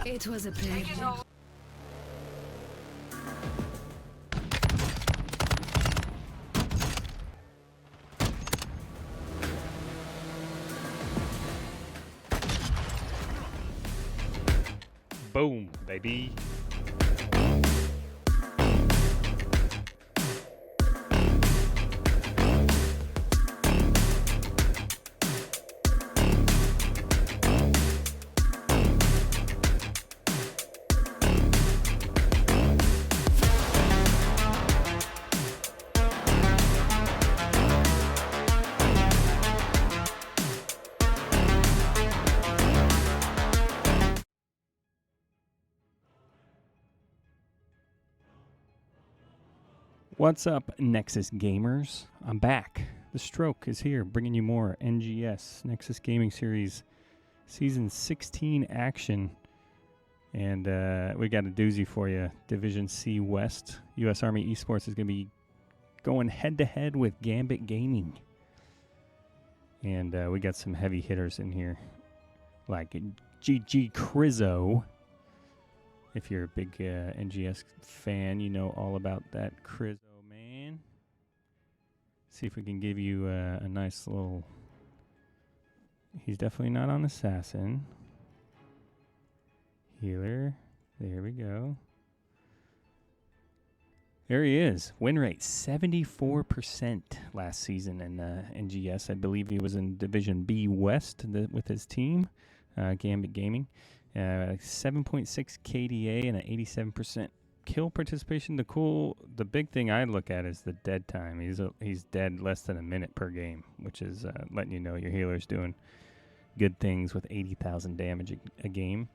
It was a pleasure. Boom, baby. What's up, Nexus gamers? I'm back. theStroke is here, bringing you more NGS, Nexus Gaming Series Season 16 action. And we got a doozy for you. Division C West. U.S. Army ESports is going to be going head-to-head with Gambit Gaming. And we got some heavy hitters in here, like GG Crizzo. If you're a big NGS fan, you know all about that Crizzo, man. See if we can give you a nice little... He's definitely not on Assassin. Healer. There we go. There he is. Win rate 74% last season in NGS. I believe he was in Division B West with his team, Gambit Gaming. 7.6 KDA and an 87% kill participation. The big thing I look at is the dead time. He's dead less than a minute per game, which is letting you know your healer's doing good things with 80,000 damage a game.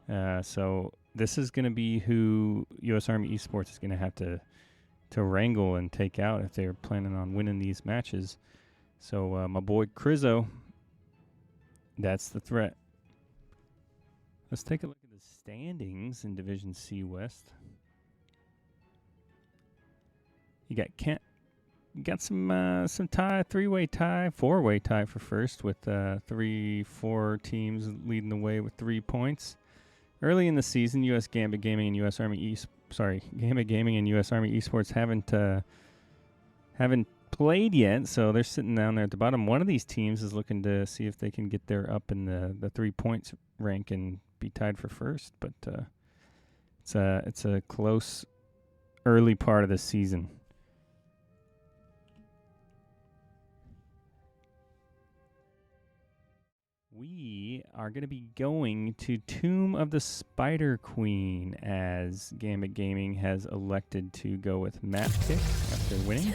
So this is going to be who U.S. Army Esports is going to have to wrangle and take out if they're planning on winning these matches. So my boy Crizzo, that's the threat. Let's take a look at the standings in Division C West. You got Kent. You got some tie, three-way tie, four-way tie for first with 4 teams leading the way with 3 points. Early in the season, U.S. Gambit Gaming and U.S. Army Gambit Gaming and U.S. Army Esports haven't played yet, so they're sitting down there at the bottom. One of these teams is looking to see if they can get there up in the 3 points rank and be tied for first, but it's a close early part of the season. We are going to be going to Tomb of the Spider Queen as Gambit Gaming has elected to go with map pick after winning,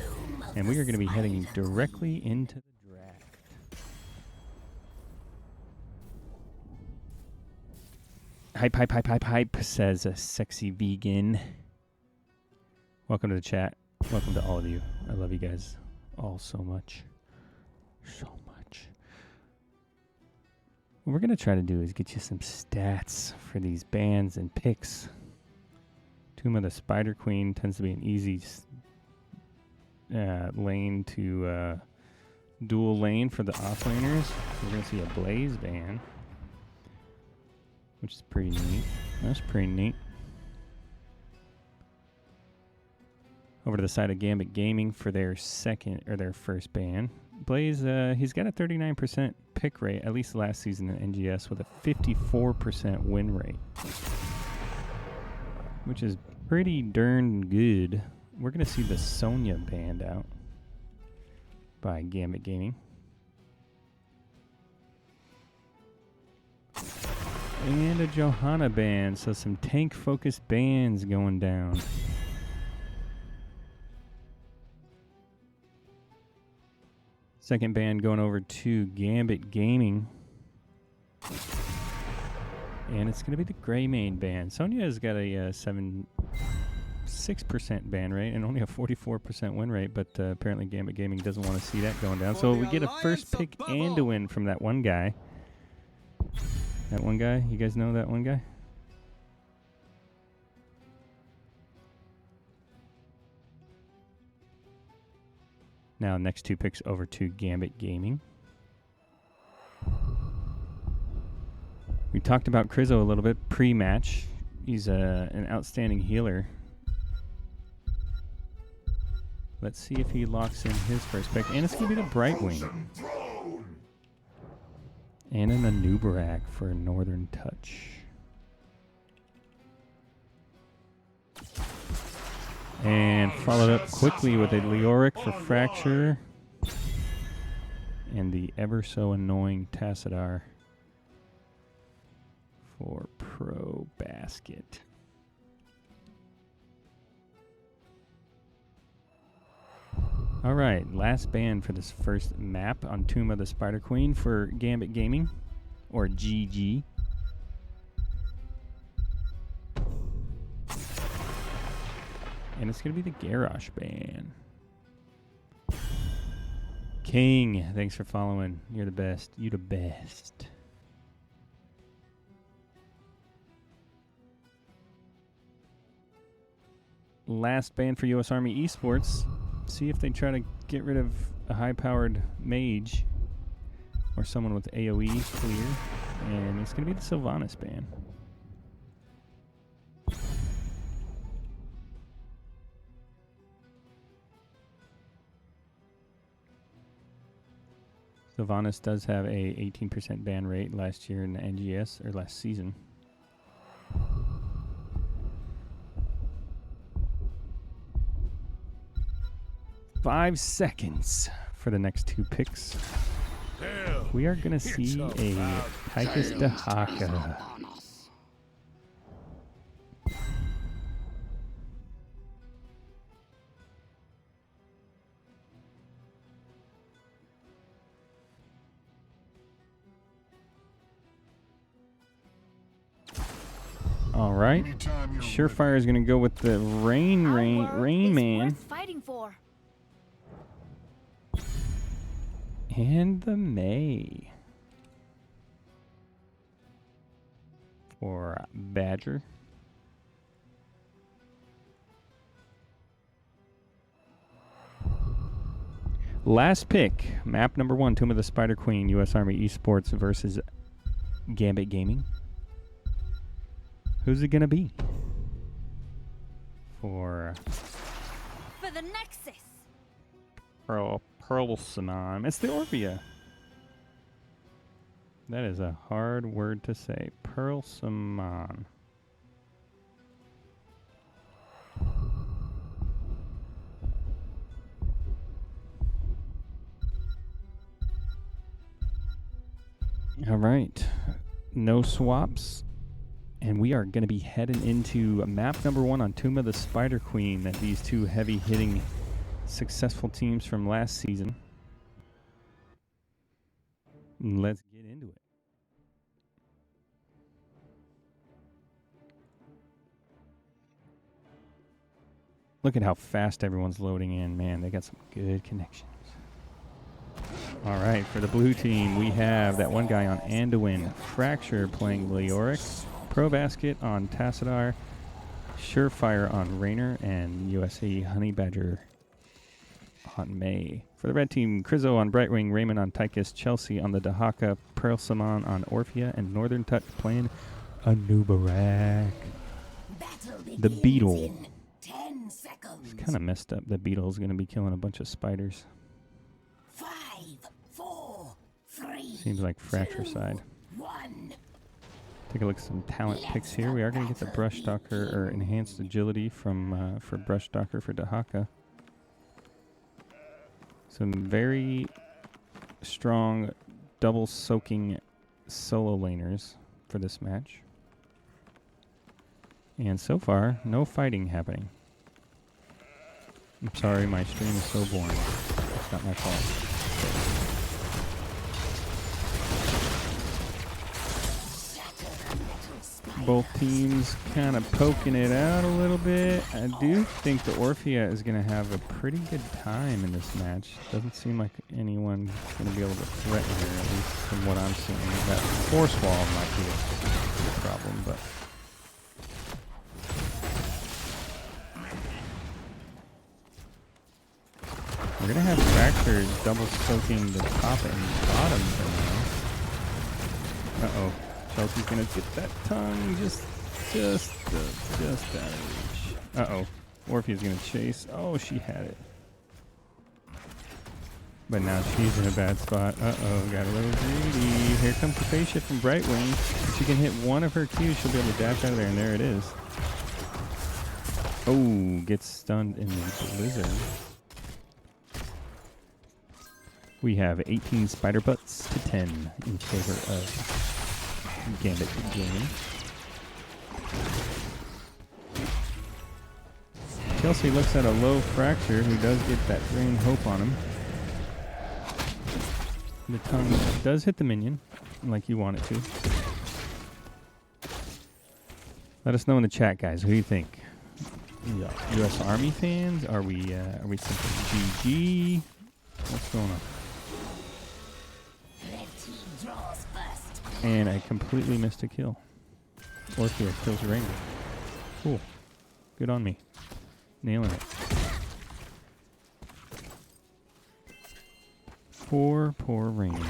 and we are going to be heading directly into the draft. Hype, says a sexy vegan. Welcome to the chat. Welcome to all of you. I love you guys all so much. So much. What we're going to try to do is get you some stats for these bans and picks. Tomb of the Spider Queen tends to be an easy lane to dual lane for the offlaners. We're going to see a Blaze ban, which is pretty neat. That's pretty neat. Over to the side of Gambit Gaming for their first ban. Blaze, he's got a 39% pick rate, at least last season in NGS, with a 54% win rate, which is pretty darn good. We're going to see the Sonya banned out by Gambit Gaming. And a Johanna ban, so some tank-focused bans going down. Second ban going over to Gambit Gaming. And it's going to be the Gray Main ban. Sonya has got a 6% ban rate and only a 44% win rate, but apparently Gambit Gaming doesn't want to see that going down. So we get a first pick and a win from that one guy. That one guy? You guys know that one guy? Now, next 2 picks over to Gambit Gaming. We talked about Krizo a little bit pre-match. He's an outstanding healer. Let's see if he locks in his first pick. And it's going to be the Brightwing. And an Anubarak for Northern Touch. And followed up quickly with a Leoric for Fracture. And the ever so annoying Tassadar for Pro Basket. All right, last ban for this first map on Tomb of the Spider Queen for Gambit Gaming, or GG. And it's going to be the Garrosh ban. King, thanks for following. You're the best. You the best. Last ban for U.S. Army Esports. See if they try to get rid of a high-powered mage or someone with AoE clear. And it's going to be the Sylvanas ban. Sylvanas does have a 18% ban rate last year in the NGS, or last season. Five seconds for the next two picks. We are going to see a Tychus Dahaka. All right. Surefire is going to go with the Rain Man. Fighting for. And the May for Badger. Last pick, map number 1, Tomb of the Spider Queen, U.S. Army Esports versus Gambit Gaming. Who's it gonna be? For the Nexus. Pearl Sanan. It's the Orvia. That is a hard word to say. Pearl Saman. All right. No swaps. And we are going to be heading into map number 1 on Tomb of the Spider Queen. That these two heavy-hitting, successful teams from last season. Let's get into it. Look at how fast everyone's loading in. Man, they got some good connections. All right, for the blue team, we have that one guy on Anduin, Fracture playing Leoric, Pro Basket on Tassadar, Surefire on Rainer, and USC Honey Badger on May. For the red team, Krizo on Brightwing, Raymond on Tychus, Chelsea on the Dahaka, Pearl Saman on Orphea, and Northern Touch playing Anubarak. The Beetle. It's kind of messed up. The Beetle's going to be killing a bunch of spiders. 5, 4, 3. Seems like Fracture side. 1. Take a look at some talent picks here. We are going to get the Brush Stalker, or Enhanced Agility from for Brush Stalker for Dahaka. Some very strong double soaking solo laners for this match. And so far, no fighting happening. I'm sorry, my stream is so boring. It's not my fault. Both teams kind of poking it out a little bit. I do think the Orphea is going to have a pretty good time in this match. Doesn't seem like anyone's going to be able to threaten her, at least from what I'm seeing. That force wall might be a problem, but... We're going to have Fracture double soaking the top and bottom for now. Uh-oh. Chelsea's gonna get that tongue just out of reach. Uh-oh. Orpheus gonna chase. Oh, she had it. But now she's in a bad spot. Uh-oh, got a little greedy. Here comes the phase shift from Brightwing. If she can hit one of her Qs, she'll be able to dash out of there, and there it is. Oh, gets stunned in the blizzard. We have 18 spider butts to 10 in favor of Gambit Gaming. Chelsea looks at a low fracture who does get that Rain Hope on him. The tongue does hit the minion like you want it to. Let us know in the chat, guys. Who do you think? U.S. Army fans? Are we thinking GG? What's going on? And I completely missed a kill. Orpheus kills Ranger. Cool. Good on me. Nailing it. Poor Ranger.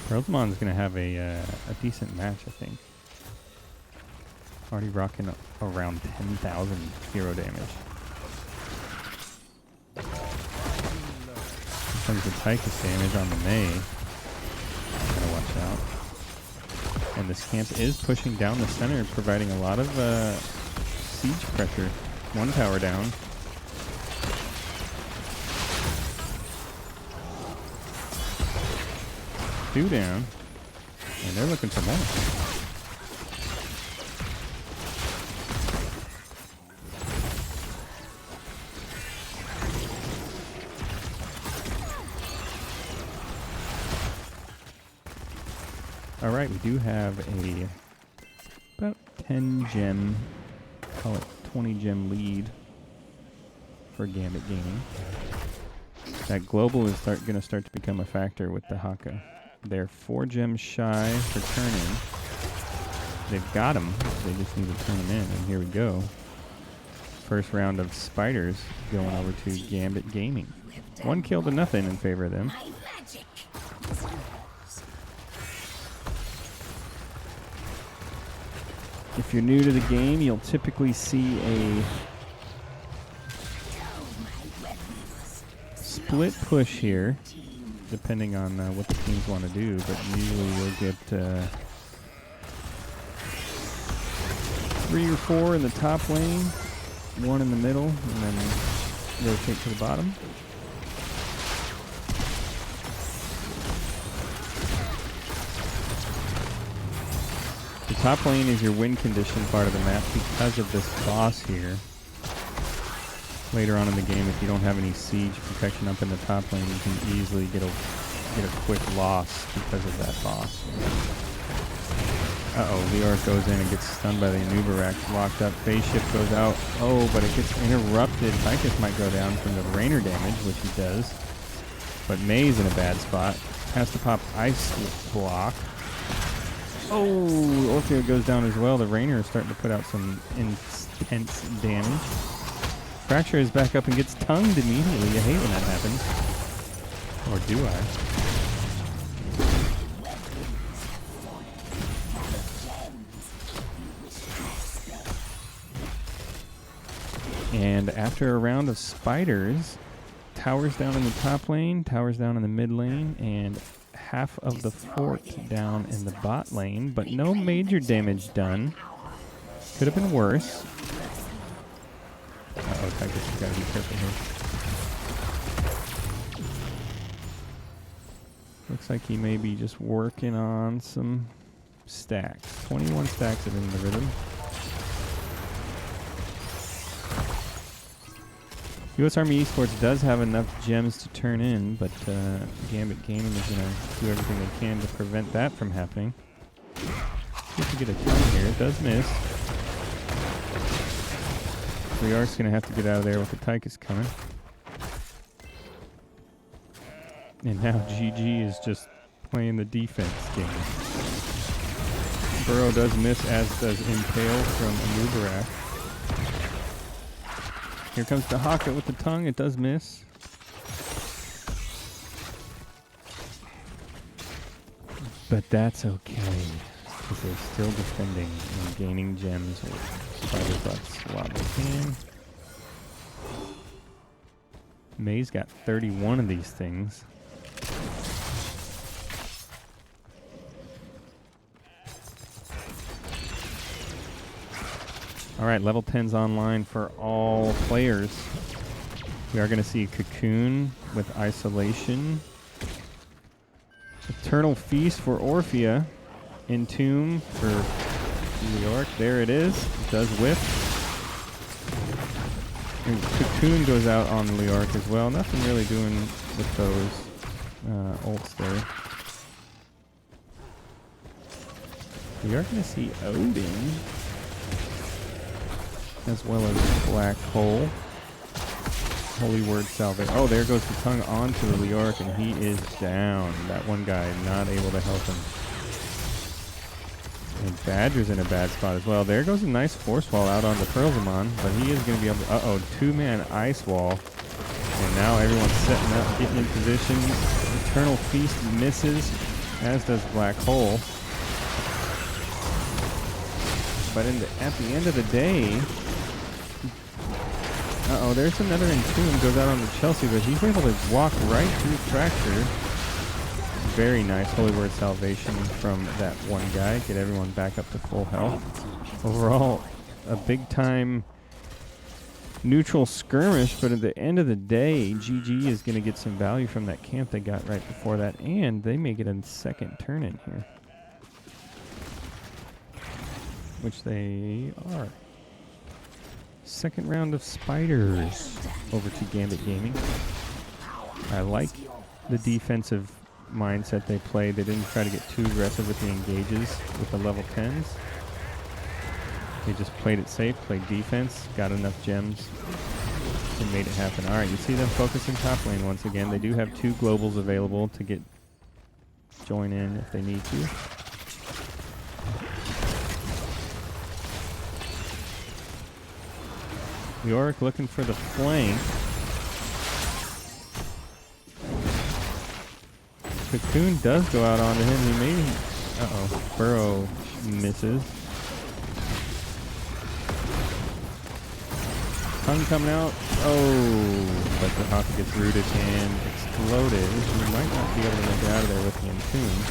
Rosamon's going to have a decent match, I think. Already rocking around 10,000 hero damage. Comes the Tychus damage on the Mei. Gotta watch out. And this camp is pushing down the center, providing a lot of siege pressure. One tower down. Two down. And they're looking for more. Alright, we do have about 10 gem, call it 20 gem lead for Gambit Gaming. That global is going to start to become a factor with the Haka. They're 4 gems shy for turn-in. They've got them, they just need to turn them in, and here we go. First round of spiders going over to Gambit Gaming. 1 kill to nothing in favor of them. If you're new to the game, you'll typically see a split push here, depending on what the teams want to do, but usually you'll get 3 or 4 in the top lane, 1 in the middle, and then rotate to the bottom. The top lane is your win condition part of the map because of this boss here. Later on in the game, if you don't have any siege protection up in the top lane, you can easily get a quick loss because of that boss. Uh-oh, Leoric goes in and gets stunned by the Anubarak. Locked up, phase shift goes out. Oh, but it gets interrupted. Tychus might go down from the Rainer damage, which he does. But Mei's in a bad spot. Has to pop Ice Block. Oh, Orfeo goes down as well. The Rainer is starting to put out some intense damage. Fracture is back up and gets tongued immediately. I hate when that happens. Or do I? And after a round of spiders, towers down in the top lane, towers down in the mid lane, and half of the fort down in the bot lane, but no major damage done. Could have been worse. Uh-oh, Tychus, you gotta be careful here. Looks like he may be just working on some stacks. 21 stacks of in the rhythm. U.S. Army Esports does have enough gems to turn in, but Gambit Gaming is going to do everything they can to prevent that from happening. See if we get a turn here. It does miss. Riark's going to have to get out of there with the Tychus coming. And now GG is just playing the defense game. Burrow does miss, as does Impale from Anubarak. Here comes the Haka with the tongue. It does miss. But that's okay, because they're still defending and gaining gems or spider butts while they can. May's got 31 of these things. All right, level 10's online for all players. We are going to see Cocoon with Isolation. Eternal Feast for Orphea. Entomb for Leoric. There it is. It does whip. And Cocoon goes out on Leoric as well. Nothing really doing with those ults there. We are going to see Odin, as well as Black Hole. Holy Word Salvation. Oh, there goes the tongue onto the Leoric, and he is down. That one guy not able to help him. And Badger's in a bad spot as well. There goes a nice Force Wall out onto Pearlzamon, but he is going to be able to... Uh-oh, two-man Ice Wall. And now everyone's setting up, getting in position. Eternal Feast misses, as does Black Hole. But at the end of the day... Uh-oh, there's another Entomb, goes out on the Chelsea, but he's able to walk right through Fracture. Very nice Holy Word Salvation from that one guy. Get everyone back up to full health. Overall, a big-time neutral skirmish, but at the end of the day, GG is going to get some value from that camp they got right before that, and they may get a second turn in here. Which they are. Second round of Spiders over to Gambit Gaming. I like the defensive mindset they play. They didn't try to get too aggressive with the engages with the level 10s. They just played it safe, played defense, got enough gems, and made it happen. Alright, you see them focusing top lane once again. They do have 2 globals available to join in if they need to. Leoric looking for the flank. Cocoon does go out onto him. He may... Uh-oh. Burrow misses. Tongue coming out. Oh, but the Hawk gets rooted and exploded. He might not be able to make it out of there with the Entomb.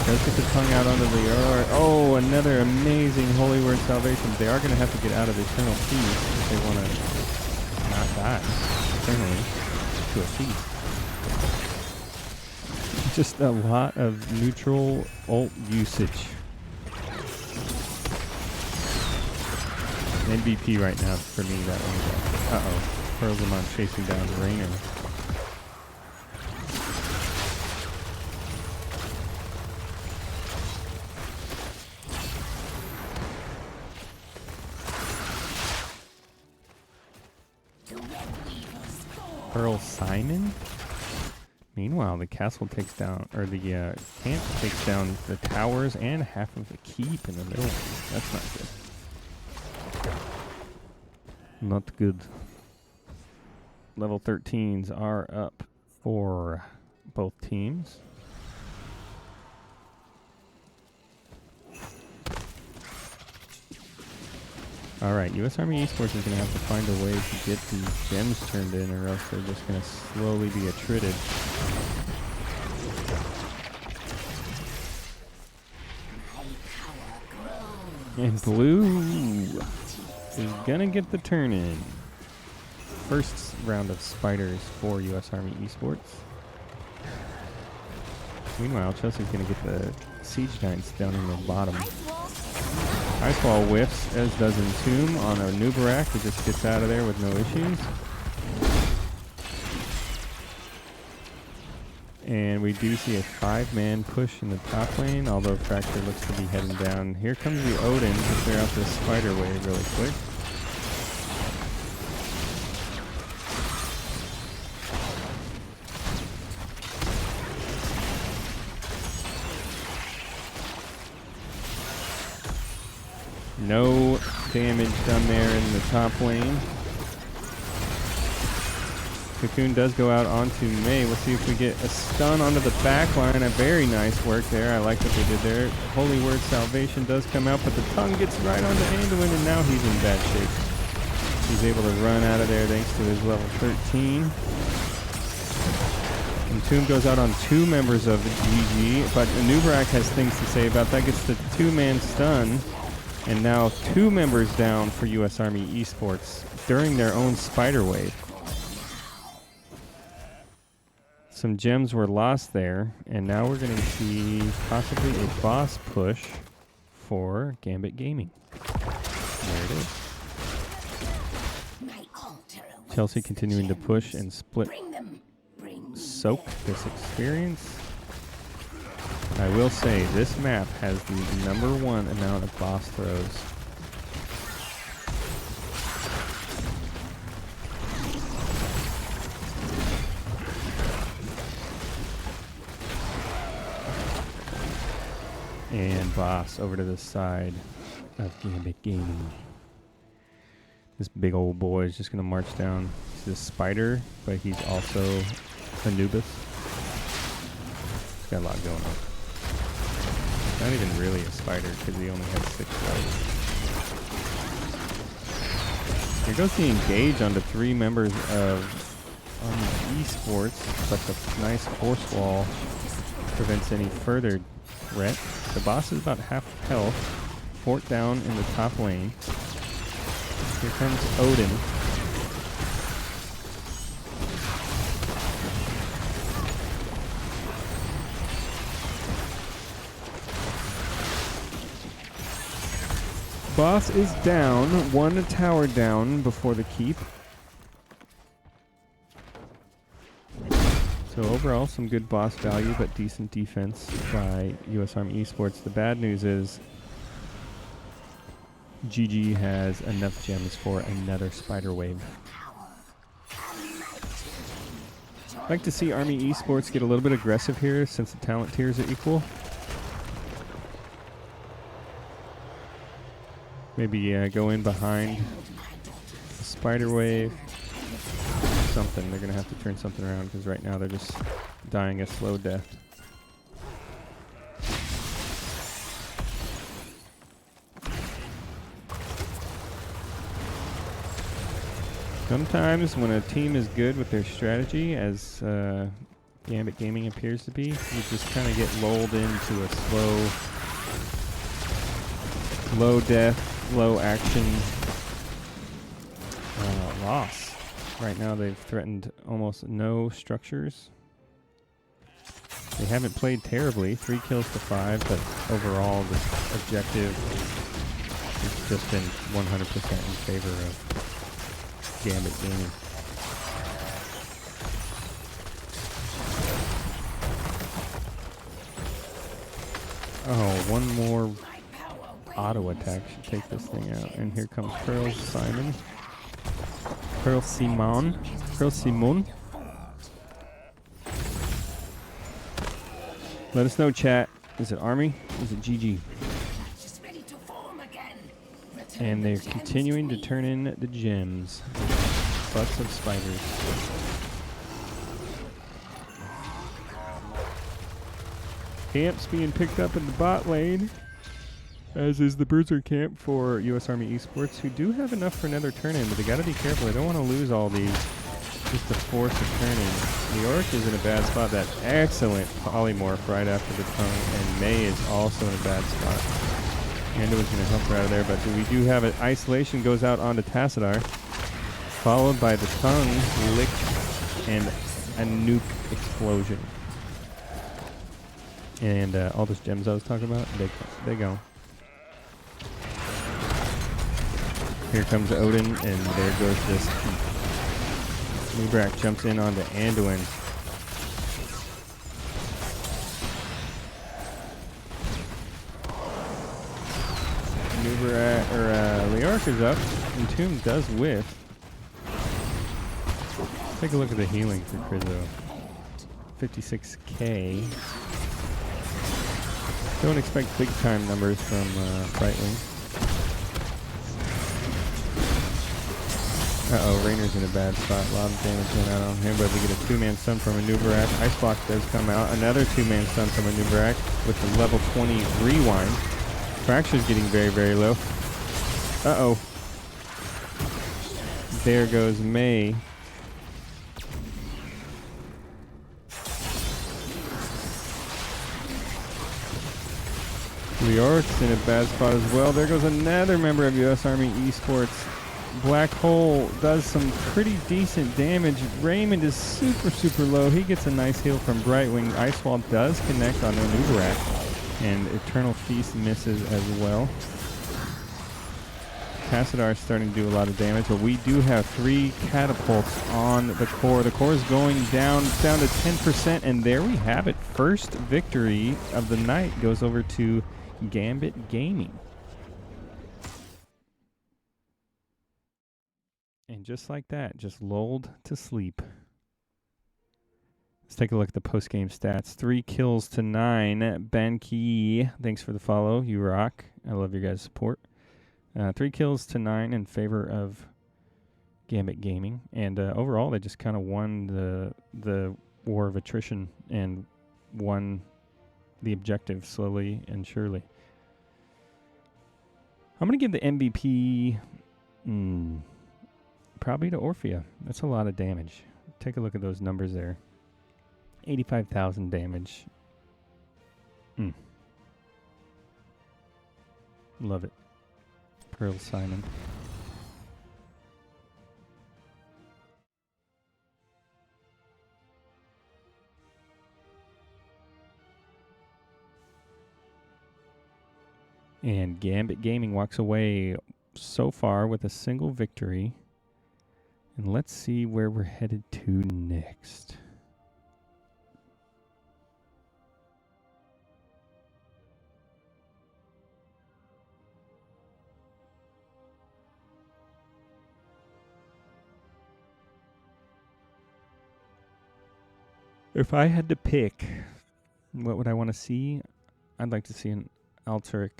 Does get the tongue out onto the Leoric. Oh, another amazing Holy Word Salvation. They are going to have to get out of the Eternal Feast if they want to not die eternally to a feast. Just a lot of neutral ult usage. MVP right now for me, that one. Uh-oh. Pearlzamon chasing down Rainer. Pearl Simon? Meanwhile, the castle takes down, or the camp takes down the towers and half of the keep in the middle. That's not good. Not good. Level 13s are up for both teams. Alright, US Army Esports is going to have to find a way to get these gems turned in, or else they're just going to slowly be attrited. And blue is going to get the turn in. First round of Spiders for US Army Esports. Meanwhile, Chelsea's going to get the Siege Giants down in the bottom. Ice Wall whiffs, as does Entomb on a Nubarak, who just gets out of there with no issues. And we do see a 5-man push in the top lane, although Fracture looks to be heading down. Here comes the Odin to clear out this spider wave really quick. No damage done there in the top lane. Cocoon does go out onto May. We'll see if we get a stun onto the back line. A very nice work there. I like what they did there. Holy Word Salvation does come out, but the tongue gets right onto Anduin, and now he's in bad shape. He's able to run out of there thanks to his level 13. And Tomb goes out on 2 members of the GG, but Nubarak has things to say about that. Gets the 2-man stun, and now 2 members down for US Army Esports during their own spider wave. Some gems were lost there, and now we're going to see possibly a boss push for Gambit Gaming. There it is. Chelsea continuing to push and split soak this experience. I will say this map has the #1 amount of boss throws. And boss over to the side of Gambit Gaming. This big old boy is just going to march down. He's a spider, but he's also Anubis. He's got a lot going on. Not even really a spider because he only has 6 legs. Here goes the engage onto 3 members of Esports, but the nice force wall prevents any further threat. The boss is about half health. Fort down in the top lane. Here comes Odin. Boss is down. 1 tower down before the keep. So overall, some good boss value, but decent defense by US Army Esports. The bad news is GG has enough gems for another spider wave. I'd like to see Army Esports get a little bit aggressive here since the talent tiers are equal. Maybe go in behind the spider wave. Something. They're going to have to turn something around because right now they're just dying a slow death. Sometimes when a team is good with their strategy, as Gambit Gaming appears to be, you just kind of get lulled into a low death, low action loss. Right now they've threatened almost no structures. They haven't played terribly, 3 kills to 5, but overall the objective has just been 100% in favor of Gambit Gaming. Oh, one more auto attack should take this thing out. And here comes Pearl Simon. Pearl Simon. Let us know, chat. Is it Army? Is it GG? And they're continuing to turn in the gems. Butts of spiders. Camps being picked up in the bot lane, as is the Bruiser camp for US Army Esports, who do have enough for another turn-in, but they gotta be careful. They don't want to lose all these just to force a turn-in. New York is in a bad spot. That excellent polymorph right after the tongue, and May is also in a bad spot. Anduin's going to help her out of there, but we do have it. Isolation goes out onto Tassadar, followed by the tongue, lick, and a nuke explosion. And all those gems I was talking about, they go. Here comes Odin, and there goes this keep. Nubrak jumps in onto Anduin. Leark is up, and Tomb does whiff. Take a look at the healing for Krizzo. 56k. Don't expect big time numbers from Brightwing. Uh-oh, Rainer's in a bad spot. A lot of damage went out on him, but we get a two-man stun from a Nubarak. Ice Block does come out. Another two-man stun from a Nubarak with the level 20 rewind. Fracture's getting very, very low. Uh-oh. There goes May. Leoric's in a bad spot as well. There goes another member of U.S. Army Esports. Black Hole does some pretty decent damage. Raymond is super, super low. He gets a nice heal from Brightwing. Ice Wall does connect on Nubarak. And Eternal Feast misses as well. Cassadar is starting to do a lot of damage, but we do have 3 catapults on the core. The core is going down to 10%, and there we have it. First victory of the night goes over to Gambit Gaming. And just like that, just lulled to sleep. Let's take a look at the post-game stats. 3 kills to 9. Banki, thanks for the follow. You rock. I love your guys' support. 3 kills to 9 in favor of Gambit Gaming. And overall, they just kind of won the war of attrition and won the objective slowly and surely. I'm going to give the MVP probably to Orphea. That's a lot of damage. Take a look at those numbers there. 85,000 damage. Love it. Pearl Simon. And Gambit Gaming walks away so far with a single victory. And let's see where we're headed to next. If I had to pick, what would I want to see? I'd like to see an Alterac.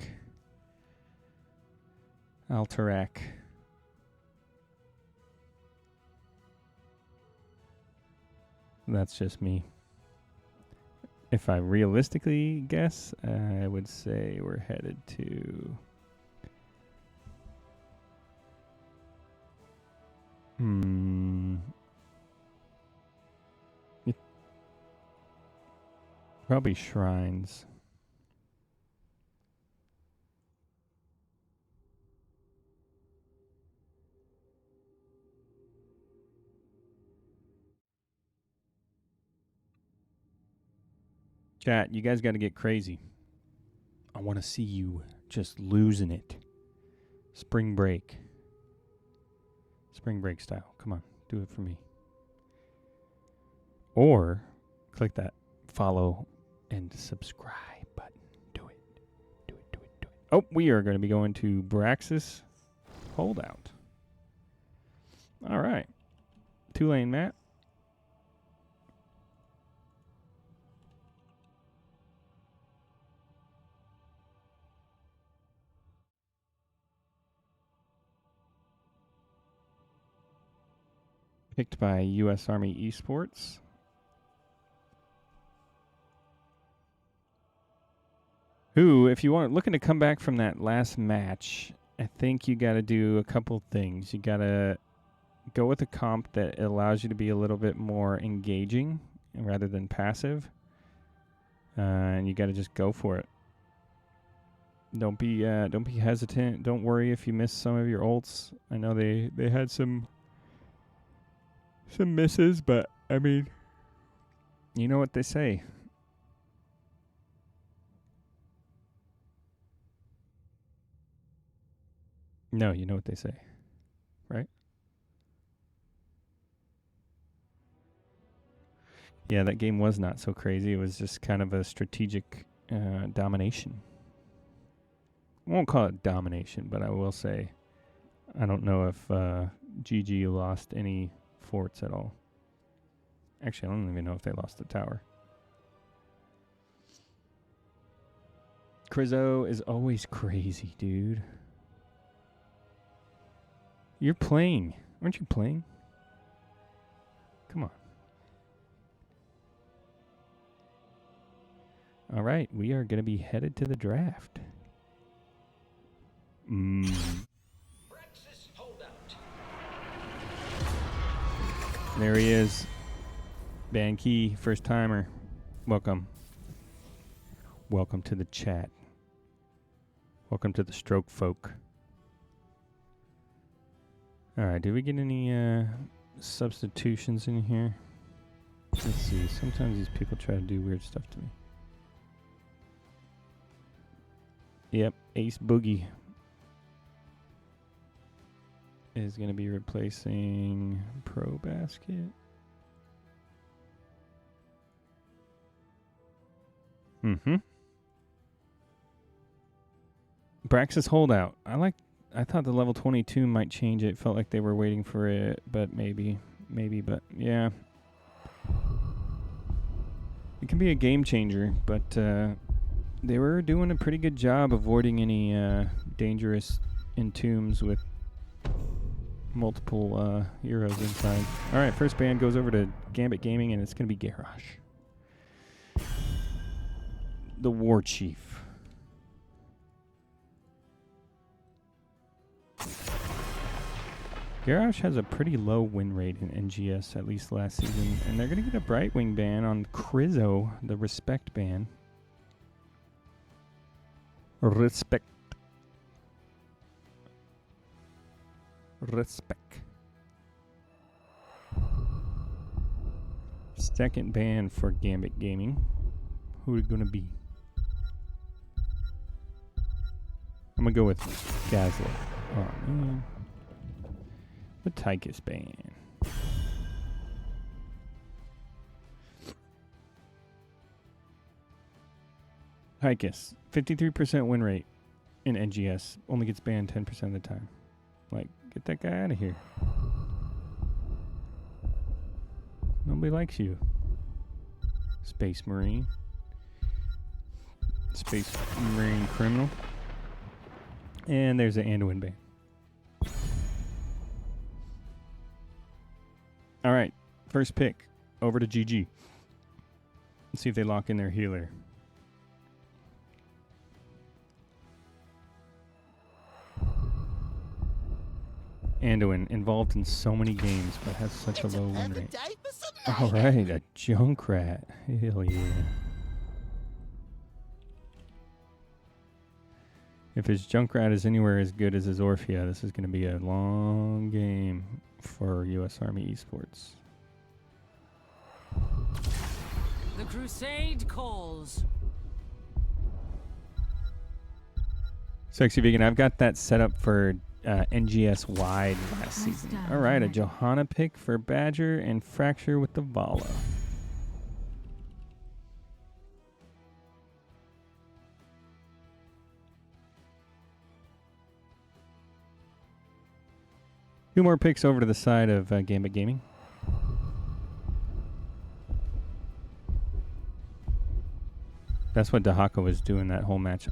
That's just me. If I realistically guess, I would say we're headed to... Probably Shrines. Chat, you guys got to get crazy. I want to see you just losing it. Spring break. Spring break style. Come on, do it for me. Or click that follow and subscribe button. Do it. Do it, do it, do it. Oh, we are going to be going to Braxis Holdout. All right. 2-lane map. Picked by U.S. Army Esports. Who, if you want looking to come back from that last match, I think you got to do a couple things. You got to go with a comp that allows you to be a little bit more engaging rather than passive, and you got to just go for it. Don't be hesitant. Don't worry if you miss some of your ults. I know they had some misses, but I mean, you know what they say. No, you know what they say, right? Yeah, that game was not so crazy. It was just kind of a strategic domination. I won't call it domination, but I will say I don't know if GG lost any forts at all. Actually, I don't even know if they lost the tower. Crizzo is always crazy, dude. You're playing. Aren't you playing? Come on. All right, we are going to be headed to the draft. There he is. Ban Key, first timer. Welcome. Welcome to the chat. Welcome to the stroke folk. All right, did we get any substitutions in here? Let's see. Sometimes these people try to do weird stuff to me. Yep, Ace Boogie is going to be replacing Pro Basket. Braxis Holdout. I thought the level 22 might change it. Felt like they were waiting for it, but maybe, but yeah. It can be a game changer, but they were doing a pretty good job avoiding any dangerous entombs with multiple heroes inside. All right, first ban goes over to Gambit Gaming, and it's going to be Garrosh, the War Chief. Garrosh has a pretty low win rate in NGS, at least last season, and they're going to get a Brightwing ban on Krizo, the Respect ban. Respect. Second ban for Gambit Gaming. Who are going to be? I'm going to go with Gazla. Oh, man. The Tychus ban. Tychus, 53% win rate in NGS. Only gets banned 10% of the time. Like, get that guy out of here. Nobody likes you. Space Marine. Space Marine criminal. And there's an Anduin ban. All right, first pick over to GG. Let's see if they lock in their healer. Anduin, involved in so many games, but has such a low win rate. All right, a Junkrat. Hell yeah. If his Junkrat is anywhere as good as his Orphea, this is going to be a long game for U.S. Army Esports. The crusade calls. Sexy Vegan, I've got that set up for NGS wide last season. All right, a Johanna pick for Badger and Fracture with the Vala. Two more picks over to the side of Gambit Gaming. That's what Dahaka was doing that whole match.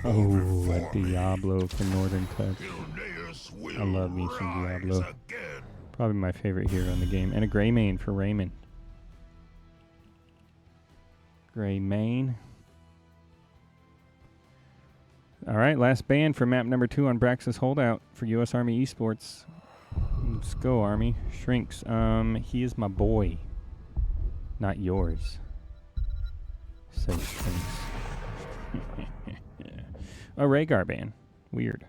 Oh, a Diablo for Northern Touch. I love me some Diablo. Probably my favorite hero in the game. And a Greymane for Raymond. Greymane. All right, last ban for map number 2 on Braxis Holdout for U.S. Army Esports. Let's go, Army. Shrinks. He is my boy. Not yours. Says Shrinks. A Rhaegar ban. Weird.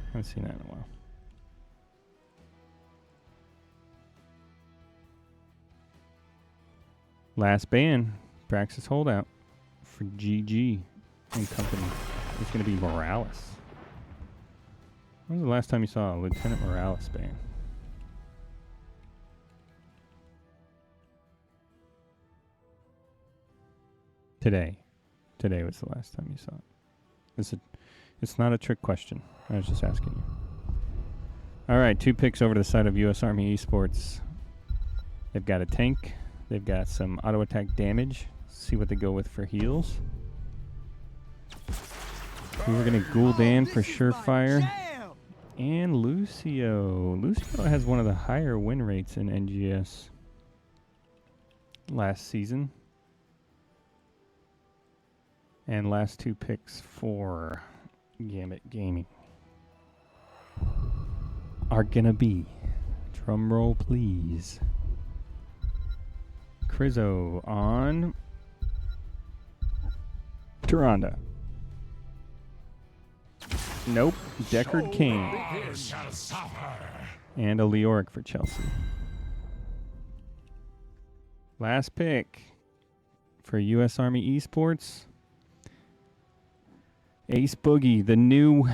Haven't seen that in a while. Last ban. Braxis Holdout for GG and company. It's going to be Morales. When was the last time you saw a Lieutenant Morales ban? Today. Today was the last time you saw it. It's not a trick question. I was just asking you. All right, 2 picks over to the side of U.S. Army Esports. They've got a tank. They've got some auto attack damage. See what they go with for heals. We were going to Gul'dan for Surefire. And Lucio. Lucio has one of the higher win rates in NGS last season. And last 2 picks for Gambit Gaming are gonna be, drum roll please, Crizzo on Tyrande. Nope, Deckard King. And a Leoric for Chelsea. Last pick for U.S. Army Esports. Ace Boogie, the new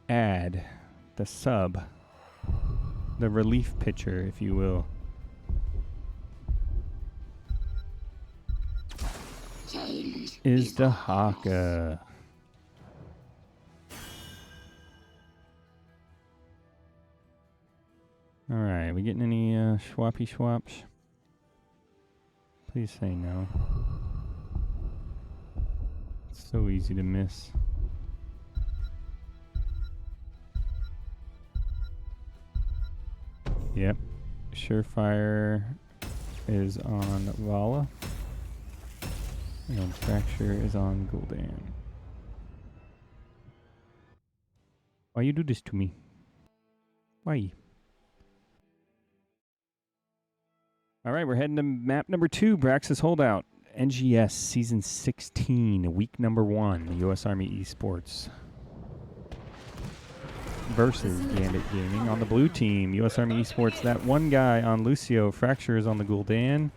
ad, the sub, the relief pitcher, if you will. Is the Haka. All right, we getting any schwappy schwaps? Please say no. It's so easy to miss. Yep. Surefire is on Vala. And Fracture is on Gul'dan. Why you do this to me? Why? Alright, we're heading to map number 2, Braxis Holdout. NGS Season 16, Week number 1, U.S. Army Esports versus Gambit Gaming. On the blue team, U.S. Army Esports, that one guy on Lucio. Fracture is on the Gul'dan.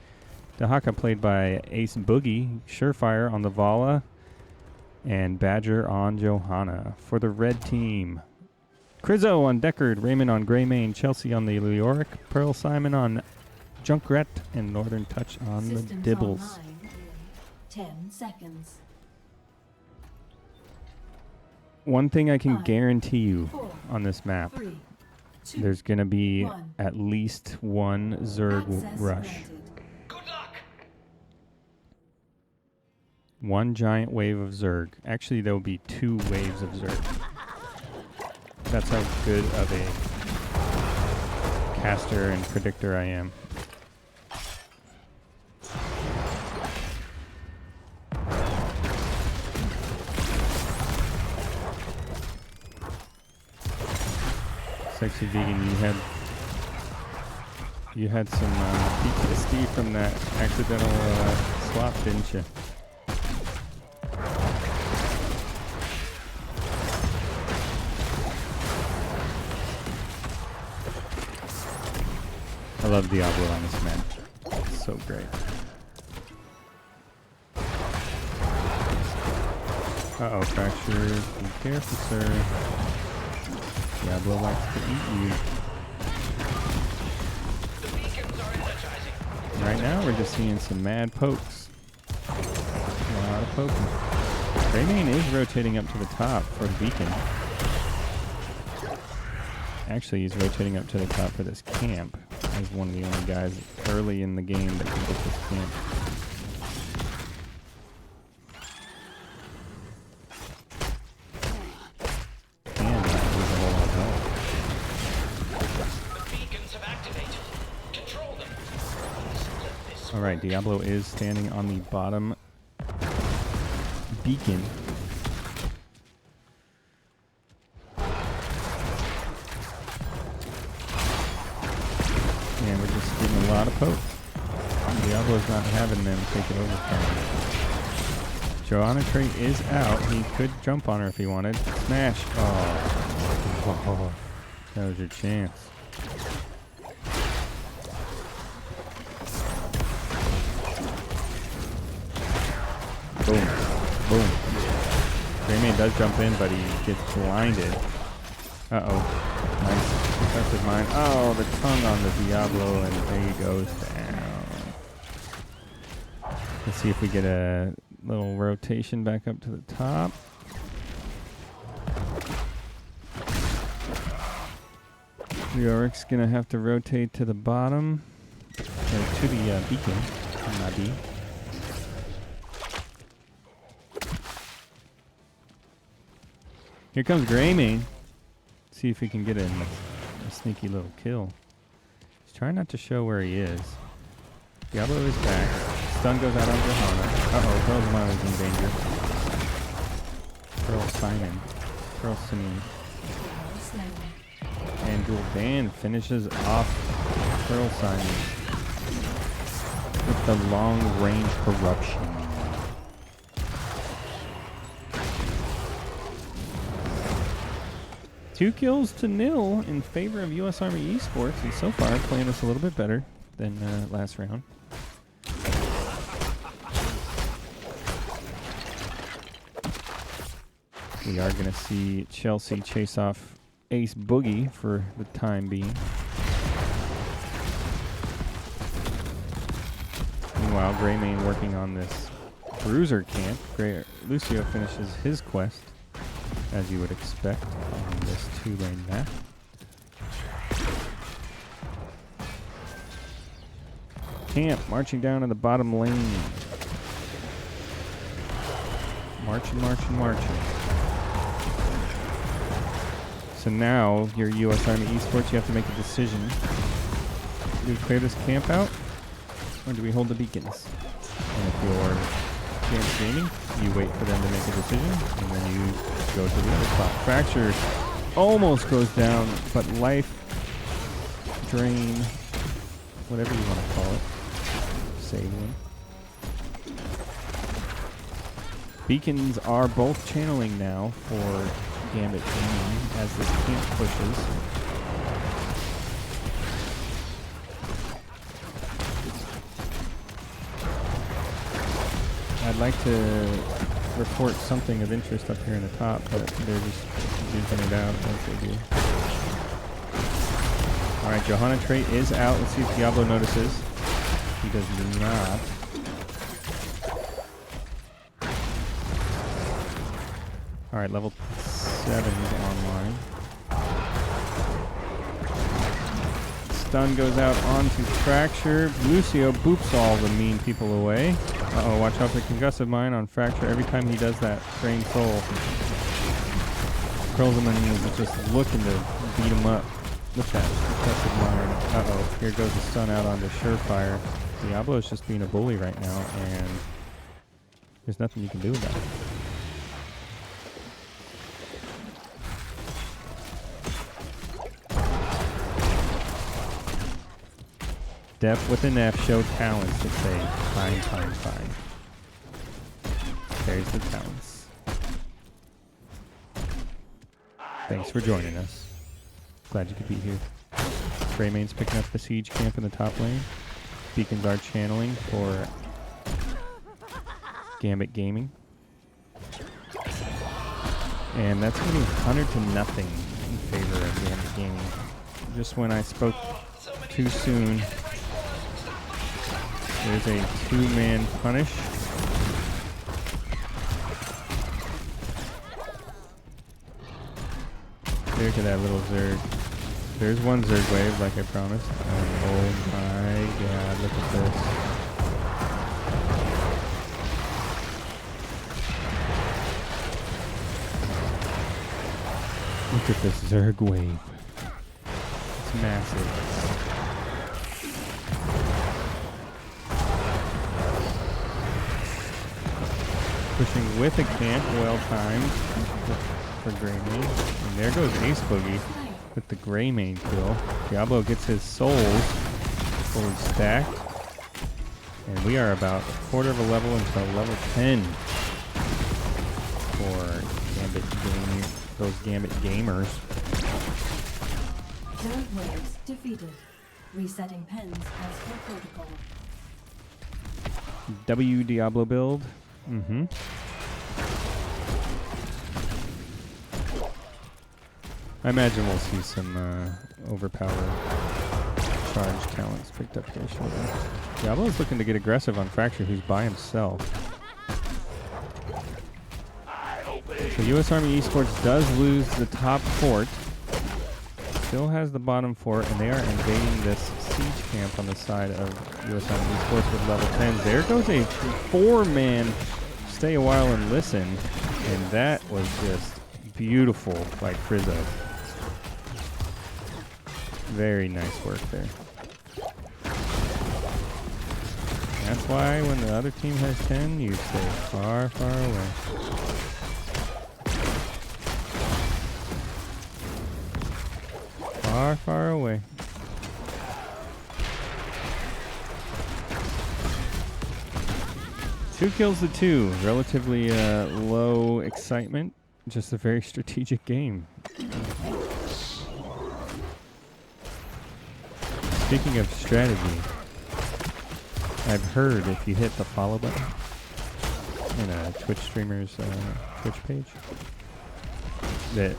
Dahaka played by Ace Boogie. Surefire on the Vala. And Badger on Johanna. For the red team, Crizzo on Deckard. Raymond on Greymane. Chelsea on the Leoric. Pearl Simon on Junkrat. And Northern Touch on the Dibbles. 10 seconds. One thing I can guarantee you on this map, there's going to be at least one Zerg rush. Good luck. One giant wave of Zerg. Actually, there will be 2 waves of Zerg. That's how good of a caster and predictor I am. Sexy Vegan, you had some PTSD from that accidental swap, didn't you? I love Diablo on this map. It's so great. Uh-oh, Fracture. Be careful, sir. Diablo likes to eat you. Right now, we're just seeing some mad pokes. A lot of poking. Greymane is rotating up to the top for Beacon. Actually, he's rotating up to the top for this camp as one of the only guys early in the game that can get this camp. Alright, Diablo is standing on the bottom beacon. And we're just getting a lot of pokes. Diablo's not having them take it over from him. Johanna trait is out. He could jump on her if he wanted. Smash! Oh, that was your chance. Boom. Boom. Greymane does jump in, but he gets blinded. Uh-oh. Nice defensive mine. Oh, the tongue on the Diablo, and there he goes down. Let's see if we get a little rotation back up to the top. Leoric's going to have to rotate to the bottom. Or to the beacon. Not B. Here comes Greymane. See if he can get a sneaky little kill. He's trying not to show where he is. Diablo is back. Stun goes out on Johanna. Uh-oh, Pearl's is in danger. Pearl Simon. Pearl Simon. And Gul'dan finishes off Pearl Simon with the long-range corruption. Two kills to nil in favor of U.S. Army Esports, and so far playing us a little bit better than last round. We are going to see Chelsea chase off Ace Boogie for the time being. Meanwhile, Greymane working on this bruiser camp. Lucio finishes his quest, as you would expect on this 2-lane map. Camp marching down in the bottom lane. Marching, marching, marching. So now, your U.S. Army Esports, you have to make a decision. Do we clear this camp out, or do we hold the beacons? And if you're Gambit Gaming, you wait for them to make a decision, and then you go to the other spot. Fracture almost goes down, but life drain, whatever you want to call it, save them. Beacons are both channeling now for Gambit Gaming as this camp pushes. I'd like to report something of interest up here in the top, but they're just juking it out as they do. Alright, Johanna trait is out. Let's see if Diablo notices. He does not. Alright, level 7 is online. Stun goes out onto Fracture. Lucio boops all the mean people away. Uh-oh, watch out for concussive mine on Fracture every time he does that. Drain soul. Pearlman is just looking to beat him up with that concussive mine. Uh-oh, here goes the stun out onto Surefire. Diablo is just being a bully right now, and there's nothing you can do about it. Def with an F, show talents to say fine, fine, fine. There's the talents. Thanks for joining us. Glad you could be here. Greymane's picking up the siege camp in the top lane. Beacons are channeling for Gambit Gaming. And that's going to be 100 to nothing in favor of Gambit Gaming. Just when I spoke too soon, there's a 2-man punish. Look at that little Zerg. There's one Zerg wave, like I promised. Oh my god, look at this. Look at this Zerg wave. It's massive. Pushing with a camp, well timed for Greymane. And there goes Ace Boogie with the Greymane kill. Diablo gets his souls fully stacked. And we are about a quarter of a level until level 10 for Gambit Gaming, those Gambit gamers. Third waves defeated. Resetting pens as per protocol. W Diablo build. Mm-hmm. I imagine we'll see some overpowered charge talents picked up here shortly. Diablo's looking to get aggressive on Fracture, who's by himself. So U.S. Army Esports does lose the top fort. Still has the bottom fort, and they are invading this siege camp on the side of U.S. Army Esports with level 10. There goes a 4-man stay a while and listen, and that was just beautiful by Krizzo. Very nice work there. That's why when the other team has 10, you stay far, far away. Far, far away. Two kills to 2. Relatively low excitement. Just a very strategic game. Speaking of strategy, I've heard if you hit the follow button in a Twitch streamer's Twitch page, that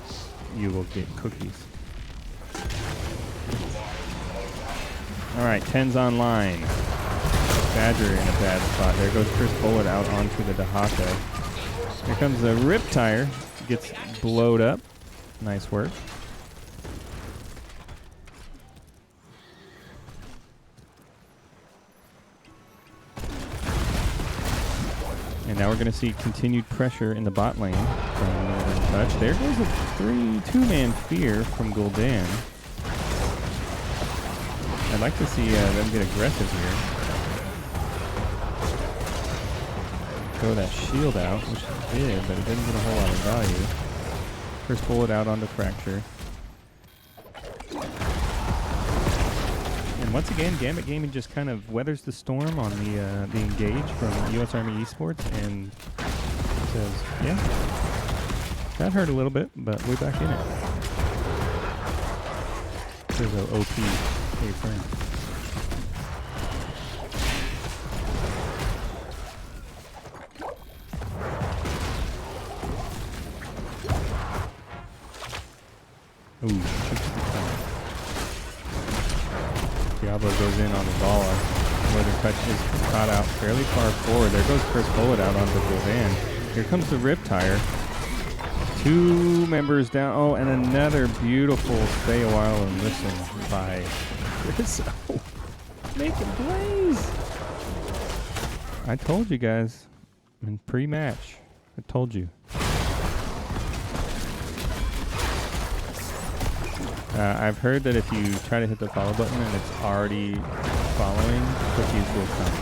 you will get cookies. Alright, 10's online. Badger in a bad spot. There goes Chris Bullet out onto the Dahaka. Here comes the Riptire. Gets blowed up. Nice work. And now we're going to see continued pressure in the bot lane from Northern Touch. There goes a two-man fear from Gul'dan. I'd like to see them get aggressive here. Throw that shield out, which it did, but it didn't get a whole lot of value. First bullet out onto Fracture. And once again, Gambit Gaming just kind of weathers the storm on the engage from US Army Esports and says, yeah, that hurt a little bit, but we're back in it. There's an OP A-frame. Ooh, shoots the top. Diablo goes in on the ball. Northern Touch is caught out fairly far forward. There goes Chris Bullet out onto Gul'dan. Here comes the Riptire. 2 members down. Oh, and another beautiful stay a while and listen by Chris. Oh, make it blaze. I told you guys in pre-match. I told you. I've heard that if you try to hit the follow button and it's already following, cookies will come.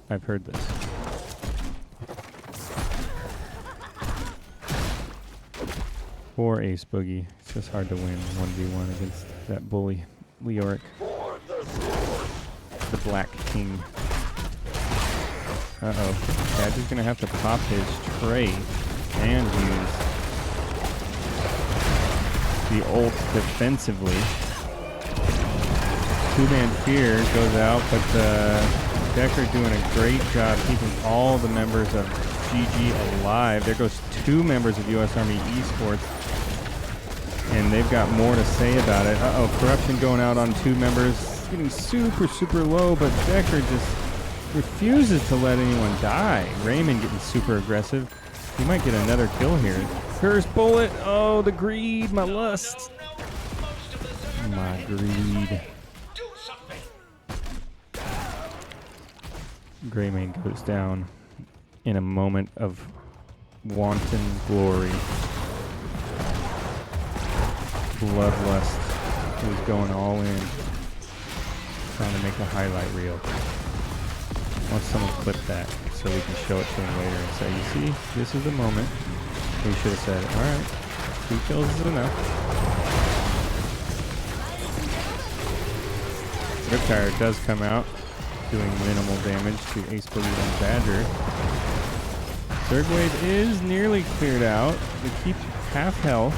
I've heard this. Poor Ace Boogie. It's just hard to win 1v1 against that bully, Leoric. The Black King. Uh-oh. Badger's gonna have to pop his trait and use the ult defensively. 2-man fear goes out, but Decker doing a great job keeping all the members of GG alive. There goes 2 members of US Army Esports, and they've got more to say about it. Uh-oh, Corruption going out on 2 members. It's getting super, super low, but Decker just refuses to let anyone die. Raymond getting super aggressive. He might get another kill here. First bullet. Oh, the greed, my lust. My greed. Greymane goes down in a moment of wanton glory. Bloodlust is going all in, trying to make a highlight reel. I want someone clip that so we can show it to him later and say, you see, this is the moment. We should have said, alright, 2 kills is enough. Riptire does come out, doing minimal damage to Ace Boogie and Badger. Third wave is nearly cleared out. They keep half health.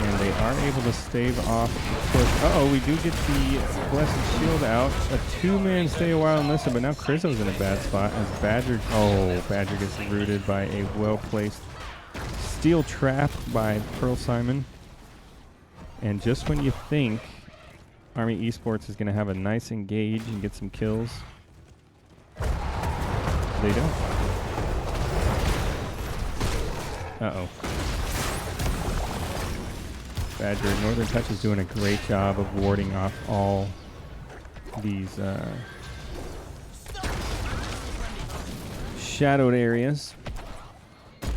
And they are able to stave off the push. Uh-oh, we do get the Blessed Shield out. A 2-man stay a while and listen, but now Krizzo's in a bad spot as Badger... Oh, Badger gets rooted by a well-placed steel trap by Pearl Simon. And just when you think Army Esports is going to have a nice engage and get some kills, they don't. Uh-oh. Badger, Northern Touch is doing a great job of warding off all these shadowed areas. I'd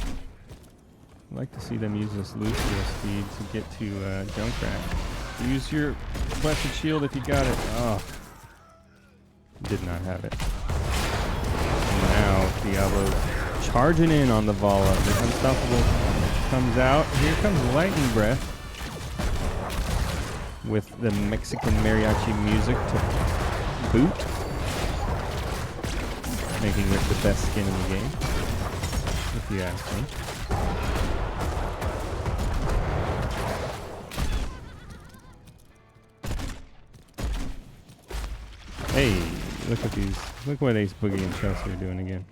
like to see them use this Lucio speed to get to Junkrat. Use your Blessed Shield if you got it. Oh. Did not have it. And now Diablo's charging in on the Vala. The Unstoppable comes out. Here comes Lightning Breath with the Mexican mariachi music to boot, making it the best skin in the game, if you ask me. Hey, look at these. Look what Ace Boogie and Chelsea are doing again.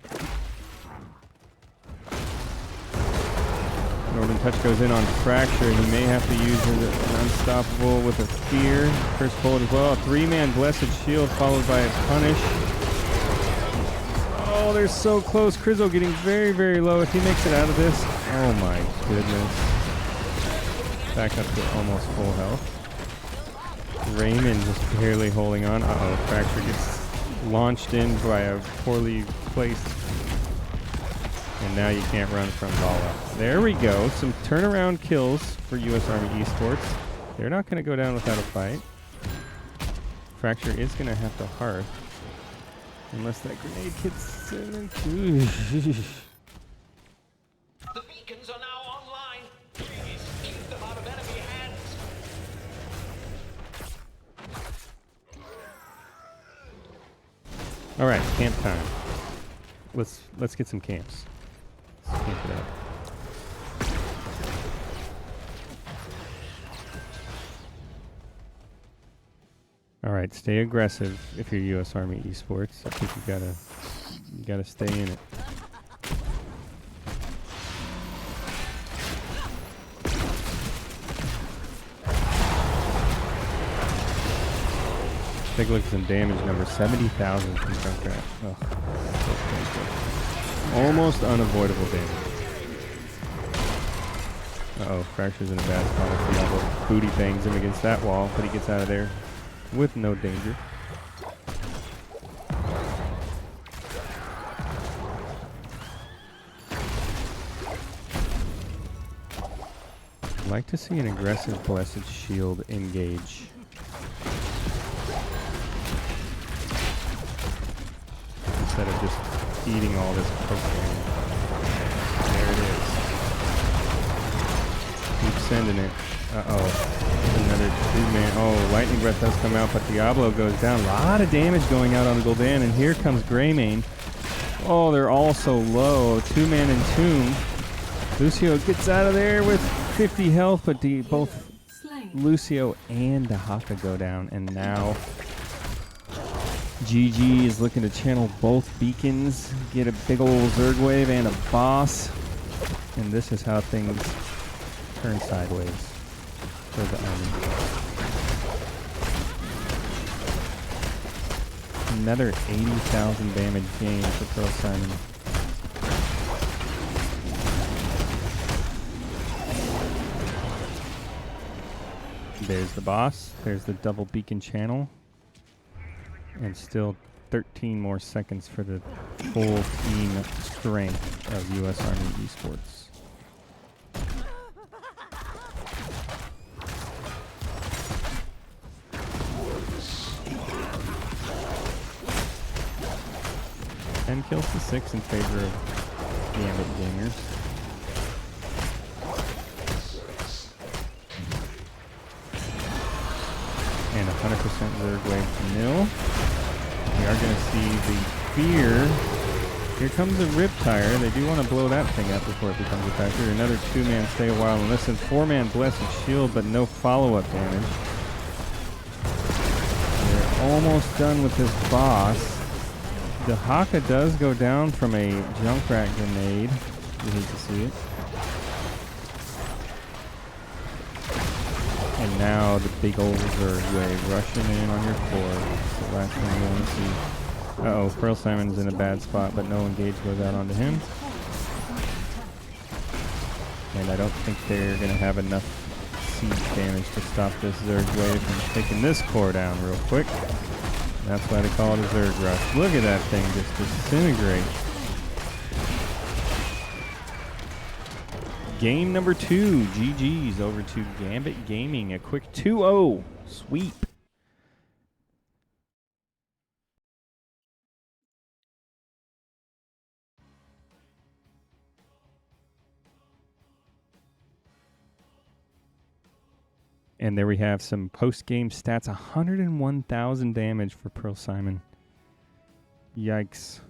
Northern Touch goes in on Fracture, and he may have to use an Unstoppable with a Fear. First bullet as well. A 3-man Blessed Shield followed by a Punish. Oh, they're so close. Krizzle getting very, very low. If he makes it out of this, oh my goodness. Back up to almost full health. Raymond just barely holding on. Uh-oh, Fracture gets launched in by a poorly placed. And now you can't run from Vala. There we go. Some turnaround kills for U.S. Army Esports. They're not going to go down without a fight. Fracture is going to have to hearth. Unless that grenade hits in. The beacons are now online. Please keep them out of enemy hands. All right, camp time. Let's get some camps. Let's camp it up. All right, stay aggressive if you're U.S. Army Esports. I think you gotta stay in it. Take a look at some damage numbers. 70,000 from Junkrat. Oh, so painful. Almost unavoidable damage. Uh-oh, Fracture's in a bad spot. Diablo booty bangs him against that wall, but he gets out of there with no danger. I'd like to see an aggressive Blessed Shield engage. Instead of just eating all this poking. There it is. Keep sending it. Uh-oh. Another 2-man. Oh, Lightning Breath does come out, but Diablo goes down. A lot of damage going out on Gul'dan, and here comes Greymane. Oh, they're all so low. 2-man Entomb. Lucio gets out of there with 50 health, but both Lucio and Dahaka go down, and now GG is looking to channel both beacons, get a big old Zerg wave and a boss, and this is how things turn sideways for the army. Another 80,000 damage gain for Pearl Simon. There's the boss. There's the double beacon channel. And still 13 more seconds for the full team strength of U.S. Army Esports. And kills to 6 in favor of Gambit gamers. And 100% Zerg wave to nil. We are going to see the Fear. Here comes a Riptire. They do want to blow that thing up before it becomes a factor. Another 2-man stay a while and listen. 4-man Blessed Shield, but no follow-up damage. They're almost done with this boss. The Haka does go down from a Junkrat grenade. You hate to see it. And now the big old Zerg wave rushing in on your core. That's the last thing you want to see. Uh-oh, Pearl Simon's in a bad spot, but no engage goes out onto him. And I don't think they're going to have enough siege damage to stop this Zerg wave from taking this core down real quick. That's why they call it a Zerg rush. Look at that thing just disintegrate. game number 2. GG's over to Gambit Gaming. A quick 2-0 sweep. And there we have some post-game stats. 101,000 damage for Pearl Simon. Yikes.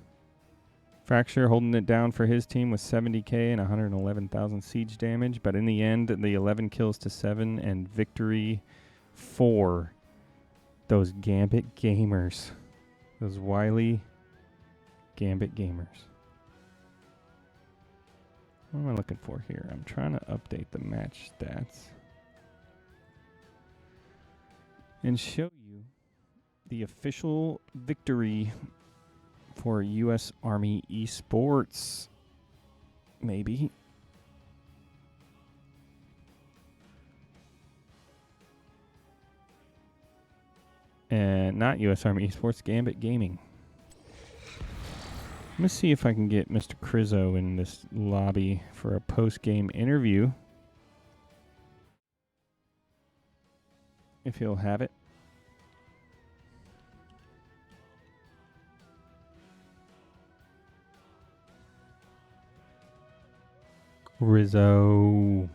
Fracture holding it down for his team with 70k and 111,000 siege damage. But in the end, the 11 kills to 7 and victory for those Gambit gamers. Those wily Gambit gamers. What am I looking for here? I'm trying to update the match stats and show you the official victory for U.S. Army ESports. Maybe. And not U.S. Army ESports, Gambit Gaming. Let me see if I can get Mr. Crizzo in this lobby for a post-game interview. If he'll have it. Rizzo.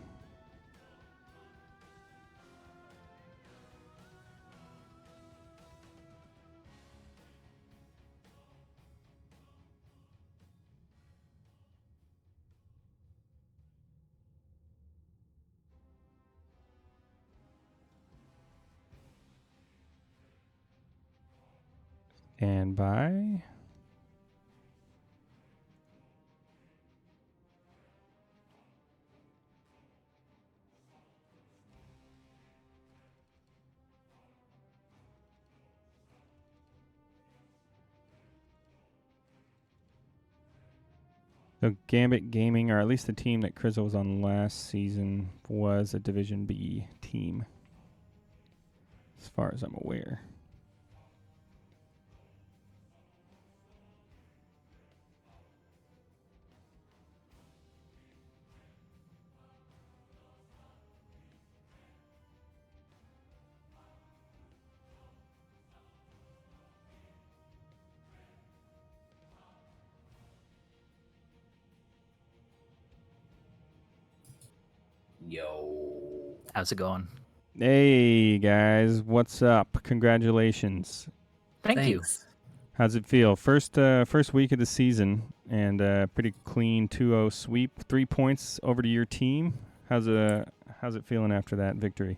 And by so Gambit Gaming, or at least the team that Crizzo was on last season, was a Division B team, as far as I'm aware. Yo. How's it going? Hey guys, what's up? Congratulations. Thank you. Thanks. How's it feel? First week of the season, and pretty clean 2-0 sweep. 3 points over to your team. How's it feeling after that victory?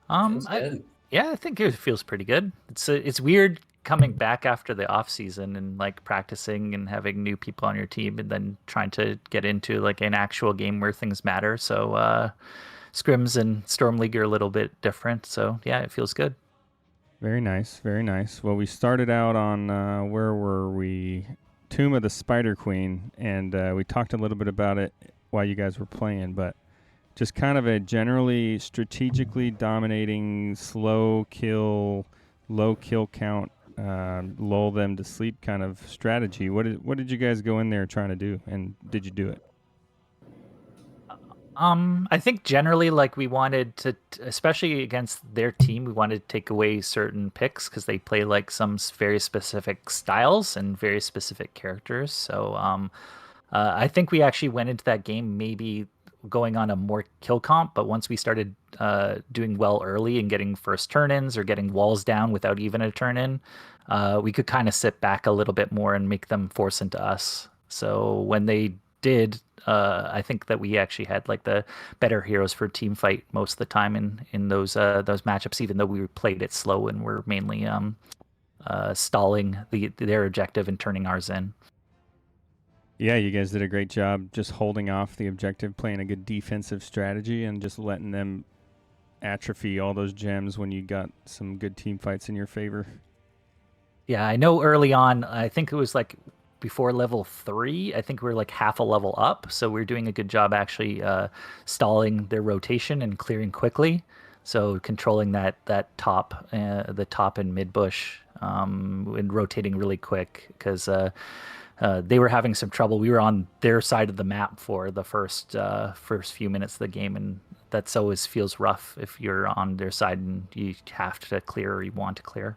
Feels good. I think it feels pretty good. It's weird coming back after the off season and like practicing and having new people on your team, and then trying to get into like an actual game where things matter. So scrims and Storm League are a little bit different. So yeah, it feels good. Very nice, very nice. Well, we started out on, where were we? Tomb of the Spider Queen, and we talked a little bit about it while you guys were playing, but just kind of a generally strategically dominating, slow kill, low kill count, lull them to sleep kind of strategy. What did you guys go in there trying to do, and did you do it? I think generally, like, we wanted to, especially against their team, we wanted to take away certain picks because they play like some very specific styles and very specific characters. So I think we actually went into that game maybe going on a more kill comp, but once we started doing well early and getting first turn-ins or getting walls down without even a turn-in, we could kind of sit back a little bit more and make them force into us. So when they did, I think that we actually had like the better heroes for team fight most of the time in those matchups, even though we played it slow and were mainly stalling their objective and turning ours in. Yeah, you guys did a great job just holding off the objective, playing a good defensive strategy, and just letting them atrophy all those gems when you got some good team fights in your favor. Yeah, I know early on, I think it was like before level 3, I think we were like half a level up. So we are doing a good job actually stalling their rotation and clearing quickly. So controlling that top, the top and mid bush, and rotating really quick, because they were having some trouble. We were on their side of the map for the first few minutes of the game, and that's always feels rough if you're on their side and you have to clear or you want to clear.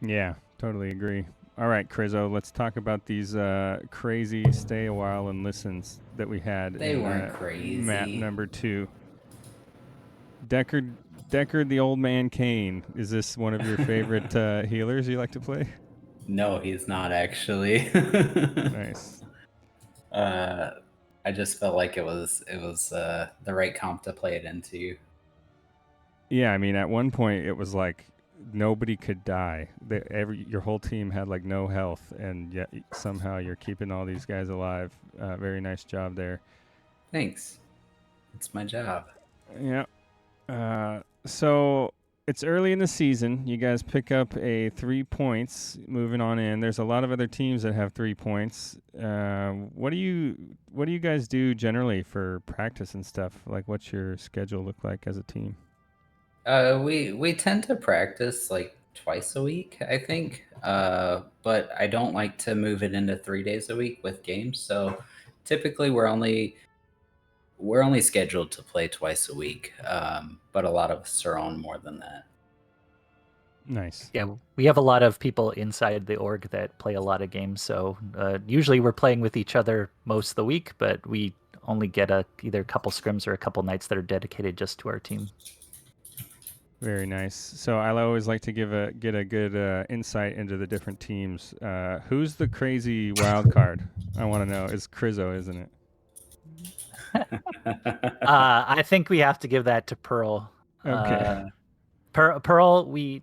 Yeah, totally agree. All right, Crizzo, let's talk about these crazy stay a while and listens that we had. They in, weren't crazy. Map number 2. Deckard, the old man Kane. Is this one of your favorite healers you like to play? No, he's not actually. Nice. I just felt like it was the right comp to play it into. Yeah, I mean, at one point it was like nobody could die. Your whole team had like no health, and yet somehow you're keeping all these guys alive. Very nice job there. Thanks. It's my job. Yeah. So it's early in the season. You guys pick up a 3 points moving on in. There's a lot of other teams that have 3 points. What do you guys do generally for practice and stuff? Like, what's your schedule look like as a team? We tend to practice like twice a week, I think. But I don't like to move it into 3 days a week with games. So typically we're only scheduled to play twice a week. But a lot of us are on more than that. Nice. Yeah, we have a lot of people inside the org that play a lot of games. So usually we're playing with each other most of the week, but we only get either a couple scrims or a couple nights that are dedicated just to our team. Very nice. So I always like to get a good insight into the different teams. Who's the crazy wild card? I want to know. It's Crizzo, isn't it? I think we have to give that to Pearl. Okay. Pearl, we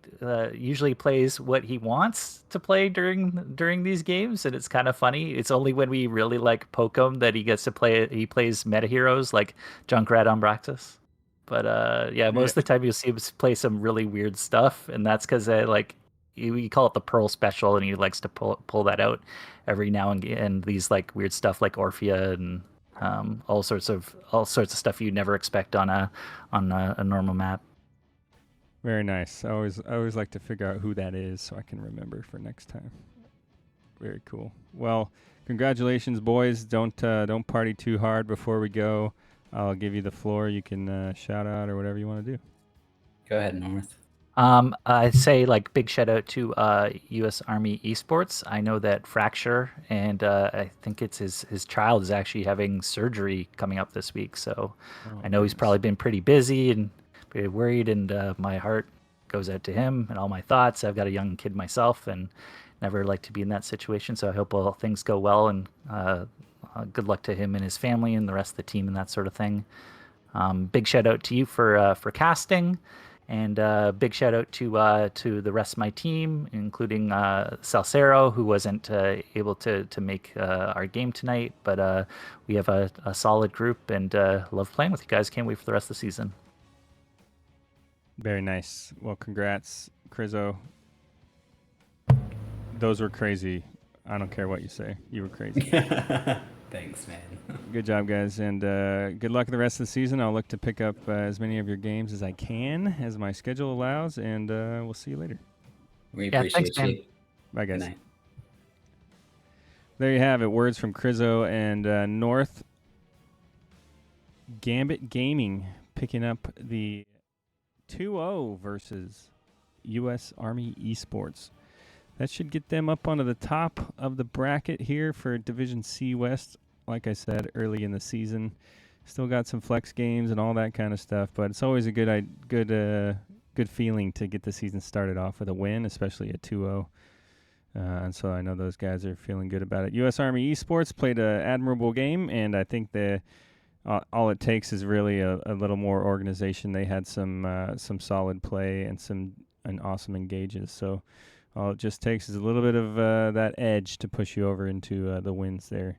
usually plays what he wants to play during these games, and it's kind of funny. It's only when we really like poke him that he gets to play. He plays meta heroes like Junkrat Umbraxas. But yeah, most of the time you'll see him play some really weird stuff, and that's because we call it the Pearl special, and he likes to pull that out every now and again. These like weird stuff like Orphea and all sorts of stuff you never expect on a normal map. Very nice. I always like to figure out who that is so I can remember for next time. Very cool. Well, congratulations, boys. Don't party too hard before we go. I'll give you the floor. You can shout out or whatever you want to do. Go ahead, North. I'd say like big shout out to U.S. Army ESports. I know that Fracture and I think it's his child is actually having surgery coming up this week. So I know he's probably been pretty busy and pretty worried, and my heart goes out to him and all my thoughts. I've got a young kid myself and never like to be in that situation. So I hope all things go well, and good luck to him and his family and the rest of the team and that sort of thing. Big shout out to you for casting. And big shout out to the rest of my team, including Salcero, who wasn't able to make our game tonight. But we have a solid group, and love playing with you guys. Can't wait for the rest of the season. Very nice. Well, congrats, Crizzo. Those were crazy. I don't care what you say. You were crazy. Thanks, man. Good job, guys, and good luck the rest of the season. I'll look to pick up as many of your games as I can, as my schedule allows, and we'll see you later. We appreciate you. Bye, guys. Good night. There you have it. Words from Crizzo and North. Gambit Gaming picking up the 2-0 versus U.S. Army ESports. That should get them up onto the top of the bracket here for Division C West. Like I said, early in the season. Still got some flex games and all that kind of stuff, but it's always a good feeling to get the season started off with a win, especially a 2-0. And so I know those guys are feeling good about it. U.S. Army Esports played an admirable game, and I think all it takes is really a little more organization. They had some solid play and awesome engages. So all it just takes is a little bit of that edge to push you over into the wins there.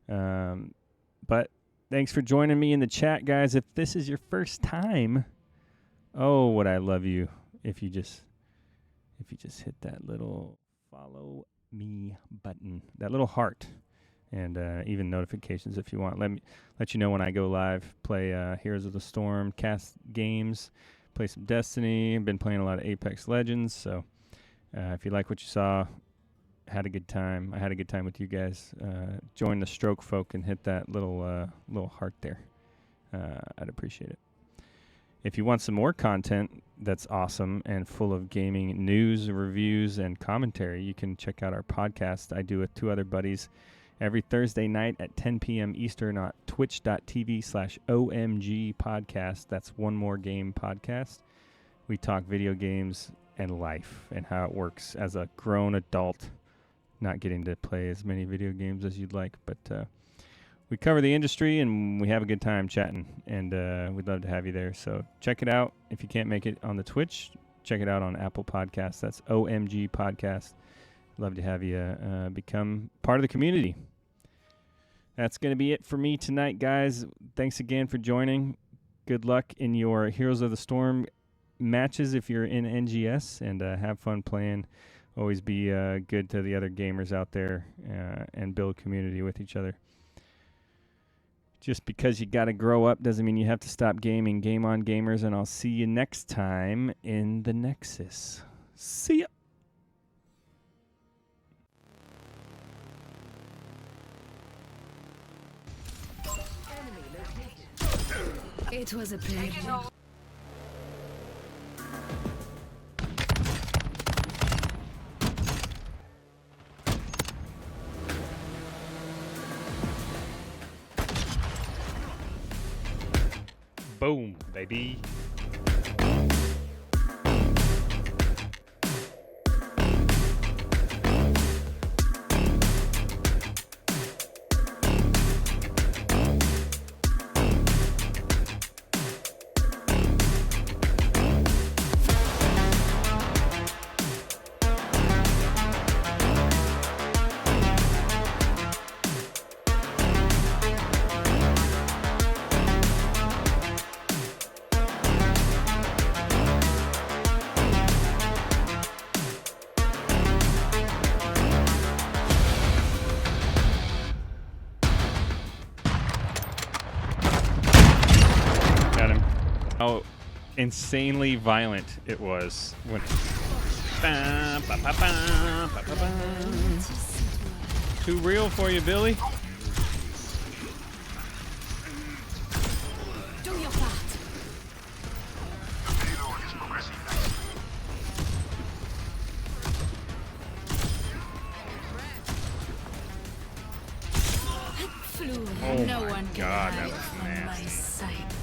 But thanks for joining me in the chat, guys. If this is your first time, oh, would I love you if you just hit that little follow me button, that little heart, and even notifications if you want. Let you know when I go live, play Heroes of the Storm, cast games, play some Destiny. I've been playing a lot of Apex Legends, so if you like what you saw, Had a good time. I had a good time with you guys. Join the Stroke folk and hit that little heart there. I'd appreciate it. If you want some more content that's awesome and full of gaming news, reviews, and commentary, you can check out our podcast I do with two other buddies every Thursday night at 10 p.m. Eastern on twitch.tv/OMG podcast. That's One More Game podcast. We talk video games and life and how it works as a grown adult, not getting to play as many video games as you'd like, but we cover the industry and we have a good time chatting, and we'd love to have you there. So check it out. If you can't make it on the Twitch, check it out on Apple Podcasts. That's OMG Podcast. Love to have you become part of the community. That's going to be it for me tonight, guys. Thanks again for joining. Good luck in your Heroes of the Storm matches if you're in NGS, and have fun playing. Always be good to the other gamers out there and build community with each other. Just because you got to grow up doesn't mean you have to stop gaming. Game on, gamers, and I'll see you next time in the Nexus. See ya. It was a pleasure. Boom, baby. How insanely violent it was when too real for you, Billy. Do your part. Flew. Oh No my one can God, that hide was from my nasty. sight.